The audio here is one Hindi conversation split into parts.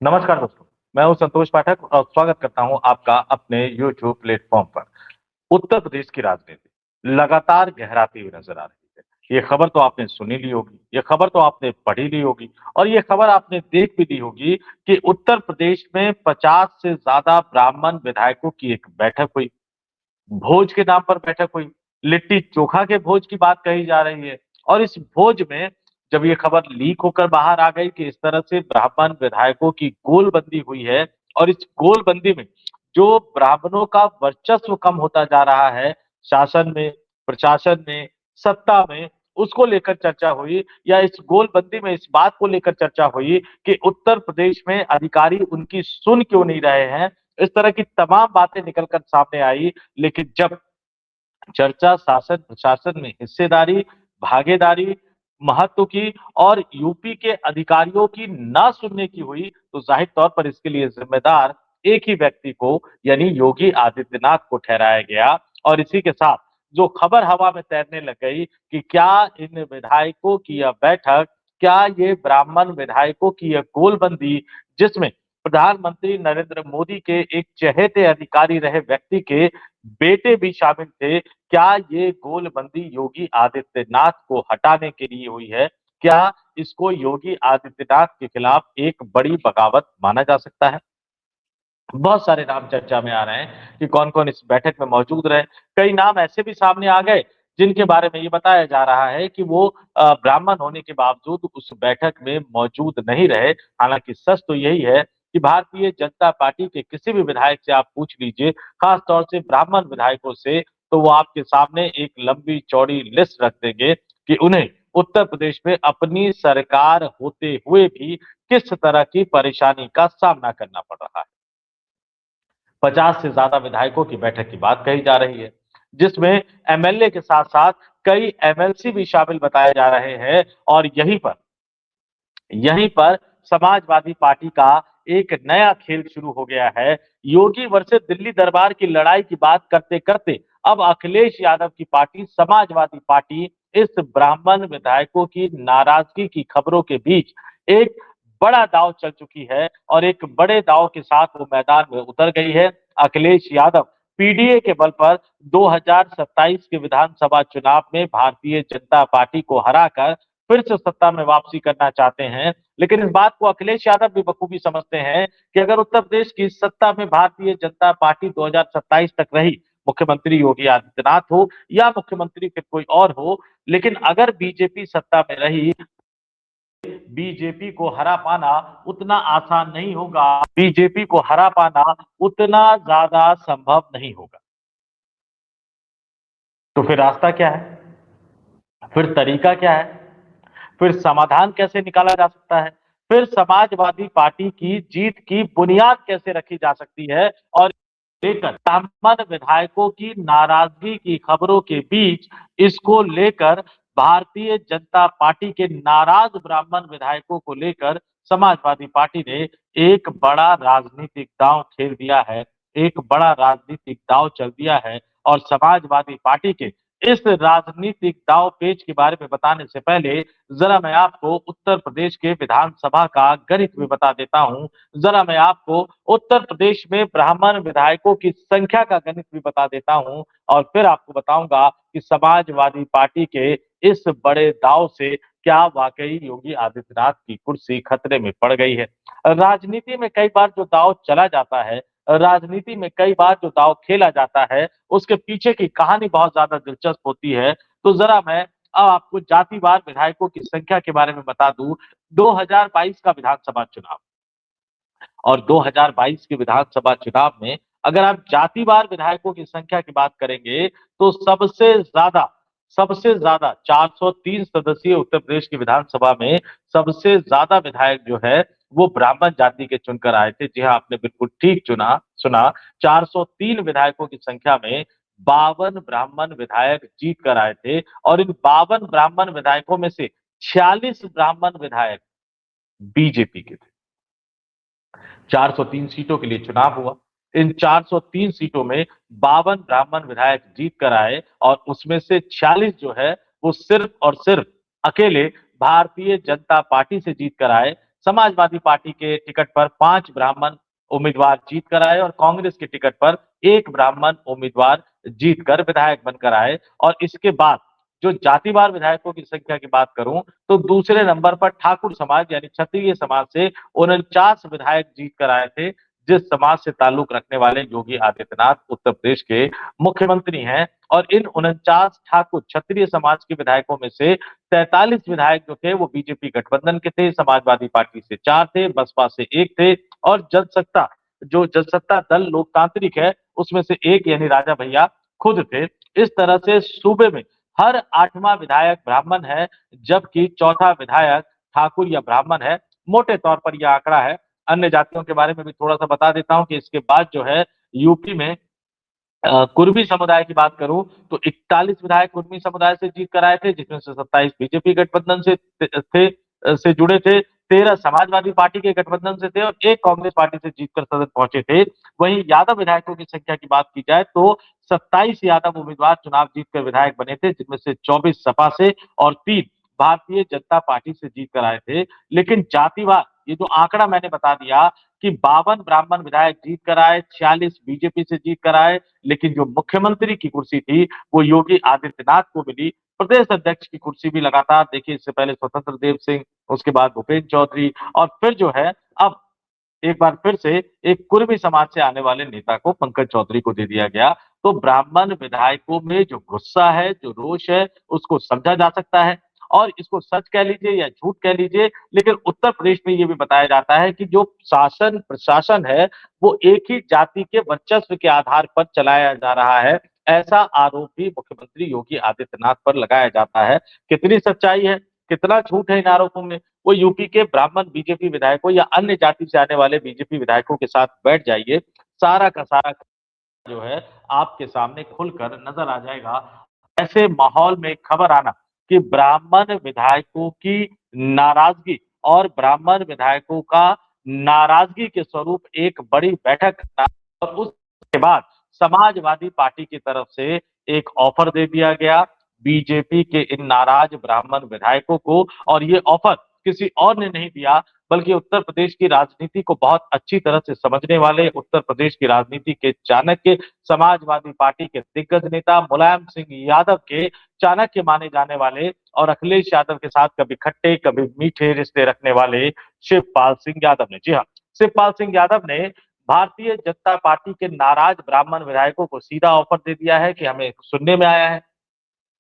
नमस्कार दोस्तों, मैं हूं संतोष पाठक और स्वागत करता हूं आपका अपने यूट्यूब प्लेटफॉर्म पर। उत्तर प्रदेश की राजनीति लगातार गहराती हुई नजर आ रही है। ये खबर तो आपने सुनी ली होगी, ये खबर तो आपने पढ़ी ली होगी और ये खबर आपने देख भी ली होगी कि उत्तर प्रदेश में 50 से ज्यादा ब्राह्मण विधायकों की एक बैठक हुई। भोज के नाम पर बैठक हुई, लिट्टी चोखा के भोज की बात कही जा रही है। और इस भोज में जब ये खबर लीक होकर बाहर आ गई कि इस तरह से ब्राह्मण विधायकों की गोलबंदी हुई है और इस गोलबंदी में जो ब्राह्मणों का वर्चस्व कम होता जा रहा है शासन में, प्रशासन में, सत्ता में, उसको लेकर चर्चा हुई या इस गोलबंदी में इस बात को लेकर चर्चा हुई कि उत्तर प्रदेश में अधिकारी उनकी सुन क्यों नहीं रहे हैं। इस तरह की तमाम बातें निकल कर सामने आई। लेकिन जब चर्चा शासन प्रशासन में हिस्सेदारी, भागीदारी, महत्व की और यूपी के अधिकारियों की ना सुनने की हुई, तो जाहिर तौर पर इसके लिए जिम्मेदार एक ही व्यक्ति को यानी योगी आदित्यनाथ को ठहराया गया। और इसी के साथ जो खबर हवा में तैरने लग गई कि क्या इन विधायकों की यह बैठक, क्या ये ब्राह्मण विधायकों की यह गोलबंदी, जिसमें प्रधानमंत्री नरेंद्र मोदी के एक चहेते अधिकारी रहे व्यक्ति के बेटे भी शामिल थे, क्या ये गोलबंदी योगी आदित्यनाथ को हटाने के लिए हुई है? क्या इसको योगी आदित्यनाथ के खिलाफ एक बड़ी बगावत माना जा सकता है? बहुत सारे नाम चर्चा में आ रहे हैं कि कौन-कौन इस बैठक में मौजूद रहे। कई नाम ऐसे भी सामने आ गए जिनके बारे में ये बताया जा रहा है कि वो ब्राह्मण होने के बावजूद उस बैठक में मौजूद नहीं रहे। हालाँकि सच तो यही है कि भारतीय जनता पार्टी के किसी भी विधायक से आप पूछ लीजिए, खास तौर से ब्राह्मण विधायकों से, तो वो आपके सामने एक लंबी-चौड़ी लिस्ट रख देंगे कि उन्हें उत्तर प्रदेश में अपनी सरकार होते हुए भी किस तरह की परेशानी का सामना करना पड़ रहा है। 50 से ज्यादा विधायकों की बैठक की बात कही जा रही है, जिसमें एमएलए के साथ-साथ कई एमएलसी भी शामिल बताए जा रहे हैं। और यहीं पर समाजवादी पार्टी का एक नया खेल शुरू हो गया है। योगी वर्सेस दिल्ली दरबार की लड़ाई की बात करते-करते अब अखिलेश यादव की पार्टी समाजवादी पार्टी इस ब्राह्मण विधायकों की नाराजगी की खबरों के बीच एक बड़ा दांव चल चुकी है और एक बड़े दांव के साथ वो मैदान में उतर गई है। अखिलेश यादव पीडीए के बल पर 2027 के विधानसभा चुनाव में भारतीय जनता पार्टी को हराकर फिर से सत्ता में वापसी करना चाहते हैं। लेकिन इस बात को अखिलेश यादव भी बखूबी समझते हैं कि अगर उत्तर प्रदेश की सत्ता में भारतीय जनता पार्टी 2027 तक रही, मुख्यमंत्री योगी आदित्यनाथ हो या मुख्यमंत्री फिर कोई और हो, लेकिन अगर बीजेपी सत्ता में रही, बीजेपी को हरा पाना उतना आसान नहीं होगा, बीजेपी को हरा पाना उतना ज्यादा संभव नहीं होगा। तो फिर रास्ता क्या है? फिर तरीका क्या है? फिर समाधान कैसे निकाला जा सकता है? फिर समाजवादी पार्टी की जीत की बुनियाद कैसे रखी जा सकती है? और लेकर ब्राह्मण विधायकों की नाराजगी की खबरों के बीच इसको लेकर भारतीय जनता पार्टी के नाराज ब्राह्मण विधायकों को लेकर समाजवादी पार्टी ने एक बड़ा राजनीतिक दांव खेल दिया है, एक बड़ा राजनीतिक दांव चल दिया है। और समाजवादी पार्टी के इस राजनीतिक दांव पेच के बारे में बताने से पहले जरा मैं आपको उत्तर प्रदेश के विधानसभा का गणित भी बता देता हूं। जरा मैं आपको उत्तर प्रदेश में ब्राह्मण विधायकों की संख्या का गणित भी बता देता हूं और फिर आपको बताऊंगा कि समाजवादी पार्टी के इस बड़े दांव से क्या वाकई योगी आदित्यनाथ की कुर्सी खतरे में पड़ गई है। राजनीति में कई बार जो दांव चला जाता है, राजनीति में कई बार जो दांव खेला जाता है, उसके पीछे की कहानी बहुत ज्यादा दिलचस्प होती है। तो जरा मैं अब आपको जातिवार विधायकों की संख्या के बारे में बता दूं। 2022 का विधानसभा चुनाव और 2022 के विधानसभा चुनाव में अगर आप जातिवार विधायकों की संख्या की बात करेंगे तो सबसे ज्यादा 403 सदस्यीय उत्तर प्रदेश की विधानसभा में सबसे ज्यादा विधायक जो है वो ब्राह्मण जाति के चुनकर आए थे। जी हाँ, आपने बिल्कुल ठीक चुना सुना। 403 विधायकों की संख्या में 52 ब्राह्मण विधायक जीत कर आए थे और इन 52 ब्राह्मण विधायकों में से 46 ब्राह्मण विधायक बीजेपी के थे। 403 सीटों के लिए चुनाव हुआ। इन 403 सीटों में 52 ब्राह्मण विधायक जीत कर आए और उसमें से 46 जो है वो सिर्फ और सिर्फ अकेले भारतीय जनता पार्टी से जीत कर आए। समाजवादी पार्टी के टिकट पर 5 ब्राह्मण उम्मीदवार जीत कर आए और कांग्रेस के टिकट पर 1 ब्राह्मण उम्मीदवार जीत कर विधायक बनकर आए। और इसके बाद जो जातिवार विधायकों की संख्या की बात करूं तो दूसरे नंबर पर ठाकुर समाज यानी क्षत्रिय समाज से 49 विधायक जीत कर आए थे। जिस समाज से ताल्लुक रखने वाले योगी आदित्यनाथ उत्तर प्रदेश के मुख्यमंत्री हैं। और इन 49 ठाकुर क्षत्रिय समाज के विधायकों में से 43 विधायक जो थे वो बीजेपी गठबंधन के थे, समाजवादी पार्टी से 4 थे, बसपा से 1 थे और जनसत्ता दल लोकतांत्रिक है उसमें से 1 यानी राजा भैया खुद थे। इस तरह से सूबे में हर 8वां विधायक ब्राह्मण है, जबकि चौथा विधायक ठाकुर या ब्राह्मण है। मोटे तौर पर यह आंकड़ा है। अन्य जातियों के बारे में भी थोड़ा सा बता देता हूं कि इसके बाद जो है यूपी में कुर्मी समुदाय की बात करूं तो 41 विधायक कुर्मी समुदाय से जीत कर आए थे, जिसमें से 27 बीजेपी गठबंधन से जुड़े थे, 13 समाजवादी पार्टी के गठबंधन से थे और 1 कांग्रेस पार्टी से जीतकर सदन पहुंचे थे। वहीं यादव विधायकों की संख्या की बात की जाए तो 27 यादव उम्मीदवार चुनाव जीतकर विधायक बने थे, जिनमें से 24 सपा से और 3 भारतीय जनता पार्टी से जीत कर आए थे। लेकिन जातिवार ये जो आंकड़ा मैंने बता दिया कि 52 ब्राह्मण विधायक जीत कर आए, 46 बीजेपी से जीत कर आए, लेकिन जो मुख्यमंत्री की कुर्सी थी वो योगी आदित्यनाथ को मिली। प्रदेश अध्यक्ष की कुर्सी भी लगातार देखिए इससे पहले स्वतंत्र देव सिंह, उसके बाद भूपेन्द्र चौधरी और फिर जो है अब एक बार फिर से एक कुर्मी समाज से आने वाले नेता को पंकज चौधरी को दे दिया गया। तो ब्राह्मण विधायकों में जो गुस्सा है, जो रोष है, उसको समझा जा सकता है और इसको सच कह लीजिए या झूठ कह लीजिए, लेकिन उत्तर प्रदेश में ये भी बताया जाता है कि जो शासन प्रशासन है वो एक ही जाति के वर्चस्व के आधार पर चलाया जा रहा है। ऐसा आरोप भी मुख्यमंत्री योगी आदित्यनाथ पर लगाया जाता है। कितनी सच्चाई है, कितना झूठ है इन आरोपों में, वो यूपी के ब्राह्मण बीजेपी विधायकों या अन्य जाति से आने वाले बीजेपी विधायकों के साथ बैठ जाइए, सारा का सारा जो है आपके सामने खुलकर नजर आ जाएगा। ऐसे माहौल में खबर आना कि ब्राह्मण विधायकों की नाराजगी और ब्राह्मण विधायकों का नाराजगी के स्वरूप एक बड़ी बैठक करना और उसके बाद समाजवादी पार्टी की तरफ से एक ऑफर दे दिया गया बीजेपी के इन नाराज ब्राह्मण विधायकों को। और ये ऑफर किसी और ने नहीं दिया बल्कि उत्तर प्रदेश की राजनीति को बहुत अच्छी तरह से समझने वाले, उत्तर प्रदेश की राजनीति के चाणक्य, समाजवादी पार्टी के दिग्गज नेता मुलायम सिंह यादव के चाणक्य माने जाने वाले और अखिलेश यादव के साथ कभी खट्टे कभी मीठे रिश्ते रखने वाले शिवपाल सिंह यादव ने, जी हाँ, शिवपाल सिंह यादव ने भारतीय जनता पार्टी के नाराज ब्राह्मण विधायकों को सीधा ऑफर दे दिया है कि हमें सुनने में आया है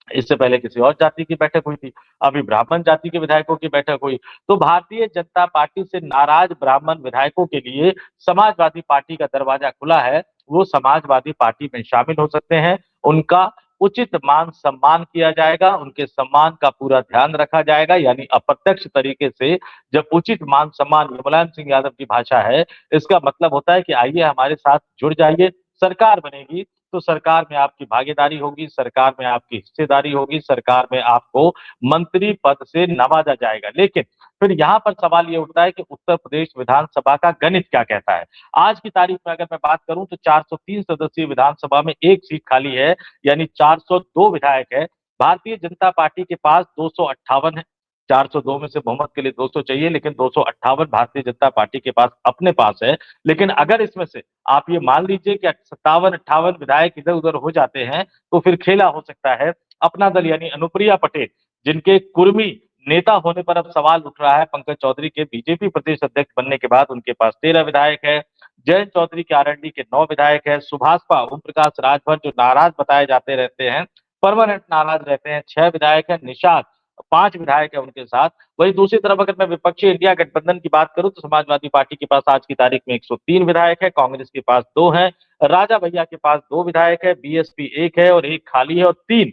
इससे पहले किसी और जाति की बैठक हुई थी, अभी ब्राह्मण जाति के विधायकों की बैठक हुई। तो भारतीय जनता पार्टी से नाराज ब्राह्मण विधायकों के लिए समाजवादी पार्टी का दरवाजा खुला है। वो समाजवादी पार्टी में शामिल हो सकते हैं, उनका उचित मान सम्मान किया जाएगा, उनके सम्मान का पूरा ध्यान रखा जाएगा। यानी अप्रत्यक्ष तरीके से जब उचित मान सम्मान, मुलायम सिंह यादव की भाषा है, इसका मतलब होता है कि आइए हमारे साथ जुड़ जाइए, सरकार बनेगी तो सरकार में आपकी भागीदारी होगी, सरकार में आपकी हिस्सेदारी होगी, सरकार में आपको मंत्री पद से नवाजा जाएगा। लेकिन फिर यहाँ पर सवाल ये उठता है कि उत्तर प्रदेश विधानसभा का गणित क्या कहता है। आज की तारीख में अगर मैं बात करूं तो 403 सदस्यीय विधानसभा में एक सीट खाली है, यानी 402 विधायक है। भारतीय जनता पार्टी के पास 258 है। 402 में से बहुमत के लिए 200 चाहिए, लेकिन 258 भारतीय जनता पार्टी के पास अपने पास है। लेकिन अगर इसमें से आप ये मान लीजिए कि 57-58 विधायक इधर उधर हो जाते हैं तो फिर खेला हो सकता है। अपना दल यानी अनुप्रिया पटेल, जिनके कुर्मी नेता होने पर अब सवाल उठ रहा है पंकज चौधरी के बीजेपी प्रदेश अध्यक्ष बनने के बाद, उनके पास 13 विधायक है। जयंत चौधरी के आरएलडी के 9 विधायक है। सुभाषपा ओम प्रकाश राजभर जो नाराज बताए जाते रहते हैं, परमानेंट नाराज रहते हैं, 6 विधायक है। निषाद 5 विधायक है उनके साथ। वहीं दूसरी तरफ अगर मैं विपक्षी इंडिया गठबंधन की बात करूं तो समाजवादी पार्टी के पास आज की तारीख में 103 विधायक है, कांग्रेस के पास 2 हैं, राजा भैया के पास 2 विधायक है, बीएसपी 1 है और 1 खाली है और 3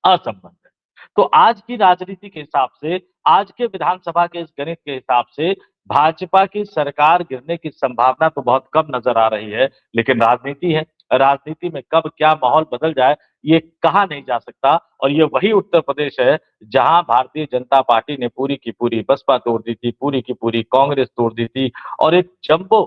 असंबद्ध है। तो आज की राजनीति के हिसाब से, आज के विधानसभा के इस गणित के हिसाब से भाजपा की सरकार गिरने की संभावना तो बहुत कम नजर आ रही है। लेकिन राजनीति है, राजनीति में कब क्या माहौल बदल जाए ये कहा नहीं जा सकता। और ये वही उत्तर प्रदेश है जहां भारतीय जनता पार्टी ने पूरी की पूरी बसपा तोड़ दी थी, पूरी की पूरी कांग्रेस तोड़ दी थी और एक जंबो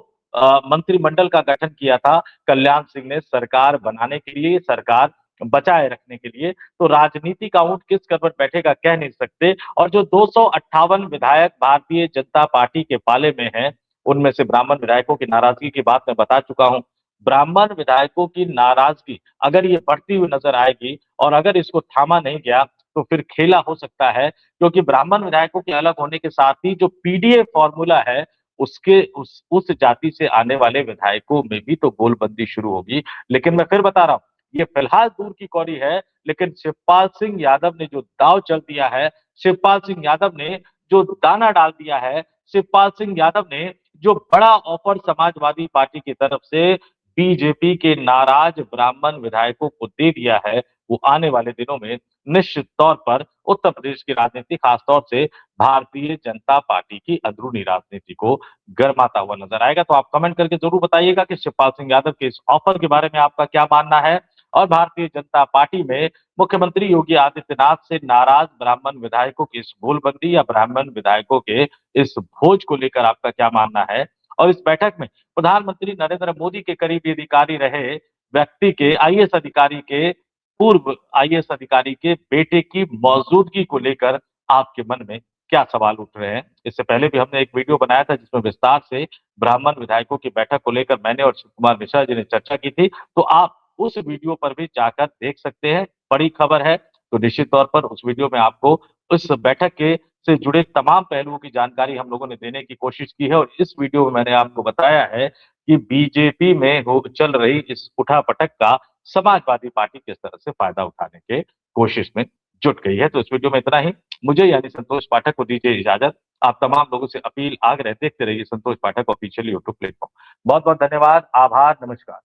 मंत्रिमंडल का गठन किया था कल्याण सिंह ने सरकार बनाने के लिए। सरकार बचाए रखने के लिए। तो राजनीति का ऊंट किस करवट बैठेगा कह नहीं सकते। और जो 258 विधायक भारतीय जनता पार्टी के पाले में हैं, उनमें से ब्राह्मण विधायकों की नाराजगी की बात मैं बता चुका हूं। ब्राह्मण विधायकों की नाराजगी अगर ये बढ़ती हुई नजर आएगी और अगर इसको थामा नहीं गया तो फिर खेला हो सकता है, क्योंकि ब्राह्मण विधायकों के अलग होने के साथ ही जो पीडीए फॉर्मूला है उसके उस जाति से आने वाले विधायकों में भी तो गोलबंदी शुरू होगी। लेकिन मैं फिर बता रहा हूं, ये फिलहाल दूर की कौड़ी है, लेकिन शिवपाल सिंह यादव ने जो दाव चल दिया है, शिवपाल सिंह यादव ने जो दाना डाल दिया है, शिवपाल सिंह यादव ने जो बड़ा ऑफर समाजवादी पार्टी की तरफ से बीजेपी के नाराज ब्राह्मण विधायकों को दे दिया है, वो आने वाले दिनों में निश्चित तौर पर उत्तर प्रदेश की राजनीति, खासतौर से भारतीय जनता पार्टी की अंदरूनी राजनीति को गर्माता हुआ नजर आएगा। तो आप कमेंट करके जरूर बताइएगा कि शिवपाल सिंह यादव के इस ऑफर के बारे में आपका क्या मानना है, और भारतीय जनता पार्टी में मुख्यमंत्री योगी आदित्यनाथ से नाराज ब्राह्मण विधायकों की इस गोलबंदी या ब्राह्मण विधायकों के इस भोज को लेकर आपका क्या मानना है। और इस बैठक में प्रधानमंत्री नरेंद्र मोदी के करीबी अधिकारी रहे व्यक्ति के आईएएस अधिकारी के पूर्व आईएएस अधिकारी के बेटे की मौजूदगी को लेकर आपके मन में क्या सवाल उठ रहे हैं। इससे पहले भी हमने एक वीडियो बनाया था जिसमें विस्तार से ब्राह्मण विधायकों की बैठक को लेकर मैंने और शिव कुमार मिश्रा जी ने चर्चा की थी। तो आप उस वीडियो पर भी जाकर देख सकते हैं, बड़ी खबर है। तो निश्चित तौर पर उस वीडियो में आपको उस बैठक के से जुड़े तमाम पहलुओं की जानकारी हम लोगों ने देने की कोशिश की है, और इस वीडियो में मैंने आपको बताया है कि बीजेपी में हो चल रही इस उठापटक का समाजवादी पार्टी किस तरह से फायदा उठाने के कोशिश में जुट गई है। तो इस वीडियो में इतना ही। मुझे यानी संतोष पाठक को दीजिए इजाजत। आप तमाम लोगों से अपील, आग्रह, देखते रहिए संतोष पाठक ऑफिशियल यूट्यूब प्लेटफॉर्म। बहुत बहुत धन्यवाद, आभार, नमस्कार।